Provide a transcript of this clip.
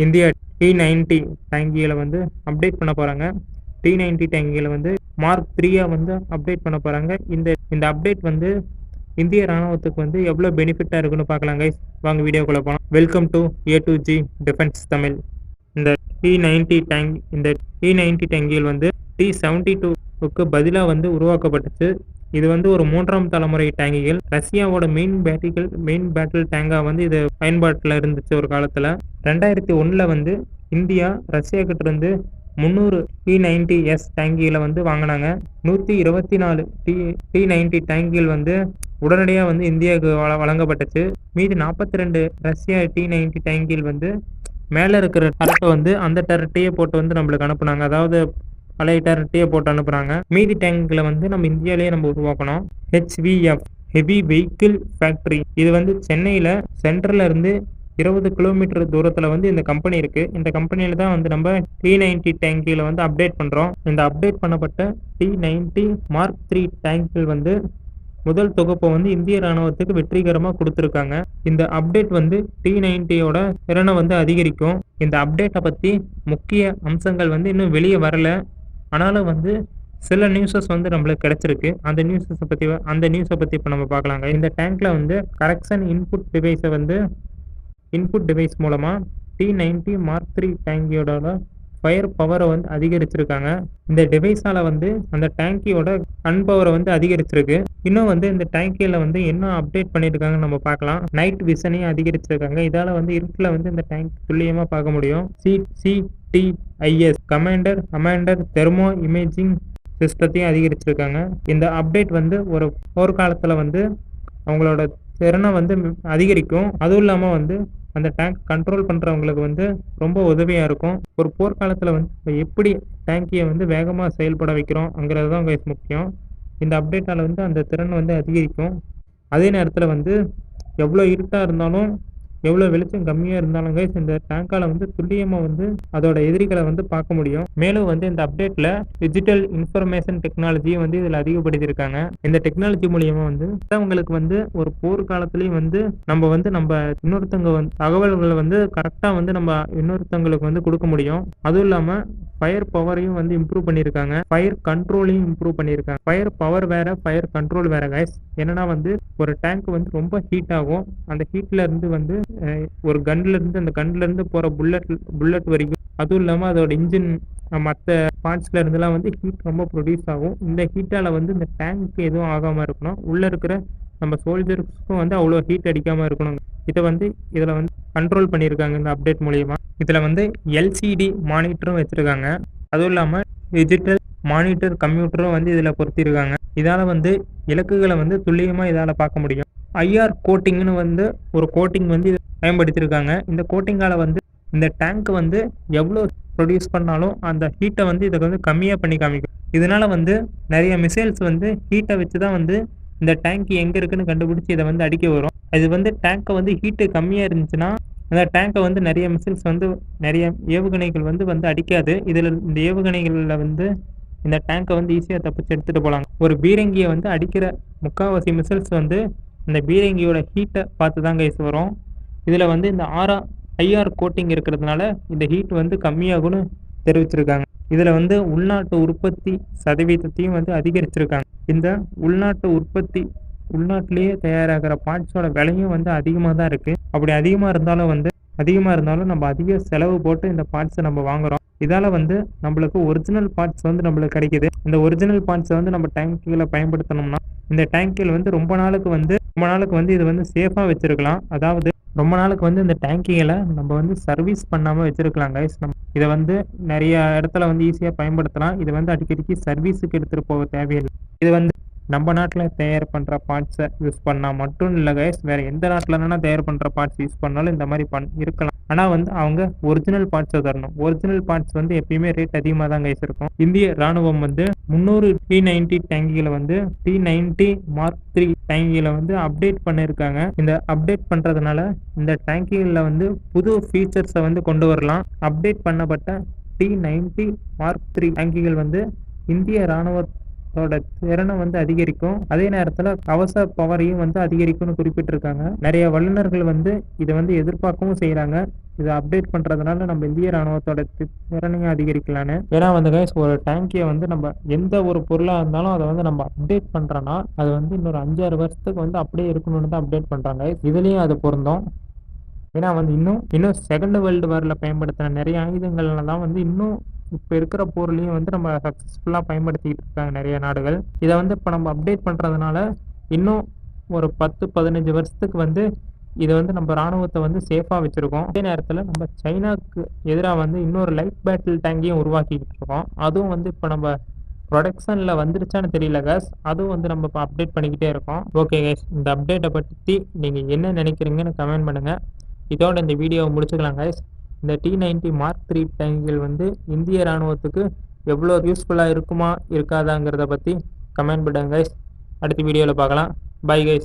India T90 டேங்கிகளை வந்து update பண்ண போகிறாங்க. T90 டேங்கிகளை வந்து மார்க் 3 வந்து அப்டேட் பண்ண போகிறாங்க. இந்த அப்டேட் வந்து இந்திய ராணுவத்துக்கு வந்து எவ்வளோ பெனிஃபிட்டாக இருக்குன்னு பார்க்கலாம் கைஸ். வாங்க வீடியோக்குள்ளே போகலாம். Welcome to A2G defence Tamil. இந்த T90 டேங்கிகள் வந்து T72க்கு பதிலாக வந்து உருவாக்கப்பட்டுச்சு. இது வந்து ஒரு 3ஆம் தலைமுறை டேங்கிகள். ரஷ்யாவோட மெயின் பேட்டில் டேங்காக வந்து இது பயன்பாட்டில் இருந்துச்சு ஒரு காலத்தில். 2001 வந்து இந்தியா ரஷ்யா கிட்ட இருந்து 300 T90S டேங்கிகளை வந்து வாங்கினாங்க. 124 T90 டேங்கிகள் வந்து உடனடியாக வந்து இந்தியாவுக்கு வழங்கப்பட்டுச்சு. மீதி 42 ரஷ்யா T90 டேங்கிகள் வந்து மேலே இருக்கிற டரட்டை வந்து அந்த டரட்டையே போட்டு வந்து நம்மளுக்கு அனுப்புனாங்க. அதாவது பழைய டரட்டையே போட்டு அனுப்புகிறாங்க. மீதி டேங்கில் வந்து நம்ம இந்தியாவிலேயே நம்ம உருவாக்கணும். HVF heavy vehicle factory. இது வந்து சென்னையில் சென்ட்ரலில் இருந்து 20 கிலோமீட்டர் தூரத்தில் வந்து இந்த கம்பெனி இருக்குது. இந்த கம்பெனியில் தான் வந்து நம்ம T90 டேங்கிகளை வந்து அப்டேட் பண்ணுறோம். இந்த அப்டேட் பண்ணப்பட்ட T90 மார்க் 3 டேங்கிகள் வந்து முதல் தொகுப்பை வந்து இந்திய ராணுவத்துக்கு வெற்றிகரமாக கொடுத்துருக்காங்க. இந்த அப்டேட் வந்து T90யோட திறனை வந்து அதிகரிக்கும். இந்த அப்டேட்டை பற்றி முக்கிய அம்சங்கள் வந்து இன்னும் வெளியே வரல. ஆனாலும் வந்து சில நியூஸஸ் வந்து நம்மளுக்கு கிடைச்சிருக்கு. அந்த நியூஸை பற்றி இப்போ நம்ம பார்க்கலாங்க. இந்த டேங்க்கில் வந்து கரெக்ஷன் இன்புட் டிவைஸ் மூலமாக T90 மார்க் 3 டேங்கியோட ஃபயர் பவரை வந்து அதிகரிச்சிருக்காங்க. இந்த டிவைஸால் வந்து அந்த டேங்கியோட கன் பவரை வந்து அதிகரிச்சிருக்கு. இன்னும் வந்து இந்த டேங்கியில் வந்து என்ன அப்டேட் பண்ணியிருக்காங்கன்னு நம்ம பார்க்கலாம். நைட் விஷனையும் அதிகரிச்சிருக்காங்க. இதால் வந்து இருட்டில் வந்து இந்த டேங்க் துல்லியமாக பார்க்க முடியும். CTIS கமாண்டர் தெர்மோ இமேஜிங் சிஸ்டத்தையும் அதிகரிச்சிருக்காங்க. இந்த அப்டேட் வந்து ஒரு போர்க்காலத்தில் வந்து அவங்களோட திறனை வந்து அதிகரிக்கும். அதுவும் இல்லாமல் வந்து அந்த டேங்க் கண்ட்ரோல் பண்ணுறவங்களுக்கு வந்து ரொம்ப உதவியாக இருக்கும். ஒரு போர்க்காலத்தில் வந்து எப்படி டேங்கியை வந்து வேகமாக செயல்பட வைக்கிறோங்கிறது தான் முக்கியம். இந்த அப்டேட்டால் வந்து அந்த திறன் வந்து அதிகரிக்கும். அதே நேரத்தில் வந்து எவ்வளோ இருட்டாக இருந்தாலும் எவ்வளோ வெளிச்சம் கம்மியாக இருந்தாலும் இந்த டேங்கால் வந்து துல்லியமாக வந்து அதோட எதிரிகளை வந்து பார்க்க முடியும். மேலும் வந்து இந்த அப்டேட்டில் டிஜிட்டல் இன்ஃபர்மேஷன் டெக்னாலஜியை வந்து இதில் அதிகப்படுத்தியிருக்காங்க. இந்த டெக்னாலஜி மூலியமாக வந்து அவங்களுக்கு வந்து ஒரு போர்க்காலத்துலேயும் வந்து நம்ம இன்னொருத்தவங்க வந்து தகவல்களை வந்து கரெக்டாக வந்து நம்ம இன்னொருத்தவங்களுக்கு வந்து கொடுக்க முடியும். அதுவும் இல்லாமல் ஃபயர் பவரையும் வந்து இம்ப்ரூவ் பண்ணியிருக்காங்க. ஃபயர் கண்ட்ரோலையும் இம்ப்ரூவ் பண்ணியிருக்காங்க. ஃபயர் பவர் வேறு, ஃபயர் கண்ட்ரோல் வேறு கைஸ். என்னன்னா வந்து ஒரு டேங்க் வந்து ரொம்ப ஹீட் ஆகும். அந்த ஹீட்டில் இருந்து வந்து ஒரு அந்த கன்லேருந்து போகிற புல்லட் வரைக்கும், அதுவும் இல்லாமல் அதோட இன்ஜின் மற்ற பார்ட்ஸில் இருந்தெல்லாம் வந்து ஹீட் ரொம்ப ப்ரொடியூஸ் ஆகும். இந்த ஹீட்டால் வந்து இந்த டேங்க்கு எதுவும் ஆகாமல் இருக்கணும். உள்ளே இருக்கிற நம்ம சோல்ஜர்ஸ்க்கும் வந்து அவ்வளோ ஹீட் அடிக்காமல் இருக்கணும். இதில் வந்து கண்ட்ரோல் பண்ணியிருக்காங்க இந்த அப்டேட் மூலியமாக. இதில் வந்து LCD மானிட்டரும் வச்சுருக்காங்க. அதுவும் இல்லாமல் டிஜிட்டல் மானிட்டர் கம்ப்யூட்டரும் வந்து இதில் பொருத்திருக்காங்க. இதால் வந்து இலக்குகளை வந்து துல்லியமாக இதால் பார்க்க முடியும். IR கோட்டிங்னு வந்து ஒரு கோட்டிங் வந்து பயன்படுத்தியிருக்காங்க. இந்த கோட்டிங்கால் வந்து இந்த டேங்க் வந்து எவ்வளோ ப்ரொடியூஸ் பண்ணாலும் அந்த ஹீட்டை வந்து இதை வந்து கம்மியாக பண்ணி காமிக்கும். இதனால் வந்து நிறைய மிசைல்ஸ் வந்து ஹீட்டை வச்சு தான் வந்து இந்த டேங்க் எங்கே இருக்குன்னு கண்டுபிடிச்சி இதை வந்து அடிக்க வரும். அது வந்து டேங்க்கை வந்து ஹீட்டு கம்மியாக இருந்துச்சுன்னா அந்த டேங்கை வந்து நிறைய மிசைல்ஸ் வந்து நிறைய ஏவுகணைகள் வந்து அடிக்காது. இந்த ஏவுகணைகளில் வந்து இந்த டேங்கை வந்து ஈஸியாக தப்பிச்சு எடுத்துகிட்டு போகலாம். ஒரு பீரங்கியை வந்து அடிக்கிற முக்கால்வாசி மிசைல்ஸ் வந்து இந்த பீரங்கியோட ஹீட்டை பார்த்து தான் கைஸ் வரும். இதில் வந்து இந்த IR கோட்டிங் இருக்கிறதுனால இந்த ஹீட் வந்து கம்மியாகும்னு தெரிவிச்சிருக்காங்க. இதில் வந்து உள்நாட்டு உற்பத்தி சதவீதத்தையும் வந்து அதிகரிச்சிருக்காங்க. இந்த உள்நாட்டிலேயே தயாராகிற பார்ட்ஸோட விலையும் வந்து அதிகமாக தான் இருக்குது. அப்படி அதிகமாக இருந்தாலும் நம்ம அதிக செலவு போட்டு இந்த பார்ட்ஸை நம்ம வாங்குகிறோம். இதால் வந்து நம்மளுக்கு ஒரிஜினல் பார்ட்ஸ் வந்து நம்மளுக்கு கிடைக்குது. இந்த ஒரிஜினல் பார்ட்ஸை வந்து நம்ம டேங்கில் பயன்படுத்தணும்னா இந்த டேங்கில் வந்து ரொம்ப நாளுக்கு வந்து இது வந்து சேஃபாக வச்சுருக்கலாம். அதாவது ரொம்ப நாளுக்கு வந்து இந்த டேங்கிகளை நம்ம வந்து சர்வீஸ் பண்ணாமல் வச்சுருக்கலாம் கைஸ். இதை வந்து நிறைய இடத்துல வந்து ஈஸியாக பயன்படுத்தலாம். இதை வந்து அடிக்கடிக்கு சர்வீஸுக்கு எடுத்துகிட்டு போக தேவையில்லை. இது வந்து நம்ம நாட்டில் தயார் பண்ணுற பார்ட்ஸை யூஸ் பண்ணால் மட்டும் இல்லை கைஸ், வேறு எந்த நாட்டில் வேணால் தயார் பண்ணுற பார்ட்ஸ் யூஸ் பண்ணாலும் இந்த மாதிரி இருக்கலாம். ஆனால் வந்து அவங்க ஒரிஜினல் பார்ட்ஸை தரணும். ஒரிஜினல் பார்ட்ஸ் வந்து எப்பயுமே ரேட் அதிகமாக தான் கைஸ் இருக்கும். இந்திய ராணுவம் வந்து 300 T90 டேங்கிகளை வந்து T90 மார்க் 3 டேங்கிகளை வந்து அப்டேட் பண்ணியிருக்காங்க. இந்த அப்டேட் பண்ணுறதுனால இந்த டேங்கிகளில் வந்து புது ஃபீச்சர்ஸை வந்து கொண்டு வரலாம். அப்டேட் பண்ணப்பட்ட T90 மார்க் 3 டேங்கிகள் வந்து இந்திய ராணுவத்தோட திறனை வந்து அதிகரிக்கும். அதே நேரத்தில் கவச பவரையும் வந்து அதிகரிக்கும்னு குறிப்பிட்டிருக்காங்க. நிறைய வல்லுநர்கள் வந்து இதை வந்து எதிர்பார்க்கவும் செய்கிறாங்க. இதை அப்டேட் பண்ணுறதுனால நம்ம இந்திய ராணுவத்தோட திறனையும் அதிகரிக்கலான்னு. ஏன்னா வந்து கைஸ், ஒரு டேங்கியை வந்து நம்ம எந்த ஒரு பொருளாக இருந்தாலும் அதை வந்து நம்ம அப்டேட் பண்ணுறோன்னா அது வந்து இன்னொரு 5-6 வருஷத்துக்கு வந்து அப்படியே இருக்கணும்னு தான் அப்டேட் பண்ணுறாங்க. இதுலேயும் அது பொருந்தும். ஏன்னா வந்து இன்னும் செகண்ட் வேர்ல்டு வாரில் பயன்படுத்தின நிறைய ஆயுதங்கள்ல தான் வந்து இன்னும் இப்போ இருக்கிற போர்லையும் வந்து நம்ம சக்ஸஸ்ஃபுல்லாக பயன்படுத்திக்கிட்டு இருக்காங்க நிறைய நாடுகள். இதை வந்து இப்போ நம்ம அப்டேட் பண்ணுறதுனால இன்னும் ஒரு 10-15 வருஷத்துக்கு வந்து இதை வந்து நம்ம ராணுவத்தை வந்து சேஃபாக வச்சுருக்கோம். அதே நேரத்தில் நம்ம சைனாவுக்கு எதிராக வந்து இன்னொரு லைட் பேட்டில் டேங்கையும் உருவாக்கிக்கிட்டு இருக்கோம். அதுவும் வந்து இப்போ நம்ம ப்ரொடக்ஷனில் வந்துருச்சான்னு தெரியல கேஸ். அதுவும் வந்து நம்ம இப்போ அப்டேட் பண்ணிக்கிட்டே இருக்கோம். ஓகே கேஸ், இந்த அப்டேட்டை பற்றி நீங்கள் என்ன நினைக்கிறீங்கன்னு கமெண்ட் பண்ணுங்கள். இதோட இந்த வீடியோவை முடிச்சுக்கலாம் கைஸ். இந்த T90 Mark III டேங்கிகள் வந்து இந்திய ராணுவத்துக்கு எவ்வளோ யூஸ்ஃபுல்லாக இருக்குமா இருக்காதாங்கிறத பற்றி கமெண்ட் பண்ணுங்க கைஸ். அடுத்த வீடியோவில் பார்க்கலாம். Bye guys.